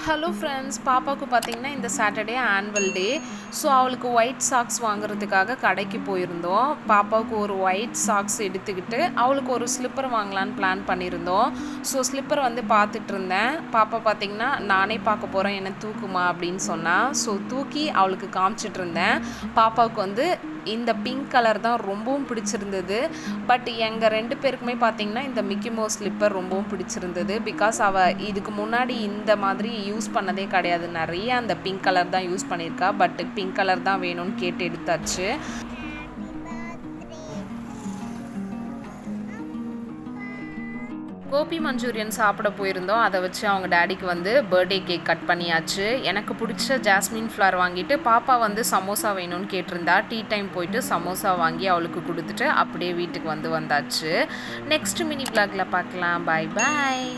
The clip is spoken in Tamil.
ஹலோ ஃப்ரெண்ட்ஸ், பாப்பாவுக்கு பார்த்தீங்கன்னா இந்த சாட்டர்டே ஆனுவல் டே. ஸோ அவளுக்கு ஒயிட் சாக்ஸ் வாங்குறதுக்காக கடைக்கு போயிருந்தோம். பாப்பாவுக்கு ஒரு ஒயிட் சாக்ஸ் எடுத்துக்கிட்டு அவளுக்கு ஒரு ஸ்லிப்பர் வாங்கலான்னு பிளான் பண்ணியிருந்தோம். ஸோ ஸ்லிப்பர் வந்து பார்த்துட்டு இருந்தேன். பாப்பா பார்த்தீங்கன்னா நானே பார்க்க போகிறேன், என்ன தூக்குமா அப்படின்னு சொன்னால், ஸோ தூக்கி அவளுக்கு காமிச்சிட்டு இருந்தேன். பாப்பாவுக்கு வந்து இந்த பிங்க் கலர் தான் ரொம்பவும் பிடிச்சிருந்தது. பட் எங்கள் 2 பேருக்குமே பார்த்திங்கன்னா இந்த மிக்கி மவுஸ் ஸ்லிப்பர் ரொம்பவும் பிடிச்சிருந்தது. பிகாஸ் அவள் இதுக்கு முன்னாடி இந்த மாதிரி யூஸ் பண்ணதே கிடையாது. நிறைய அந்த பிங்க் கலர் தான் யூஸ் பண்ணியிருக்கா. பட் பிங்க் கலர் தான் வேணும்னு கேட்டு எடுத்தாச்சு. கோபி மஞ்சூரியன் சாப்பிட போயிருந்தோம். அதை வச்சு அவங்க டேடிக்கு வந்து பர்த்டே கேக் கட் பண்ணியாச்சு. எனக்கு பிடிச்ச ஜாஸ்மின் ஃப்ளவர் வாங்கிட்டு பாப்பா வந்து சமோசா வேணும்னு கேட்டிருந்தா. டீ டைம் போயிட்டு சமோசா வாங்கி அவளுக்கு கொடுத்துட்டு அப்படியே வீட்டுக்கு வந்தாச்சு. நெக்ஸ்ட் மினி விளாகில் பார்க்கலாம். பாய் பாய்.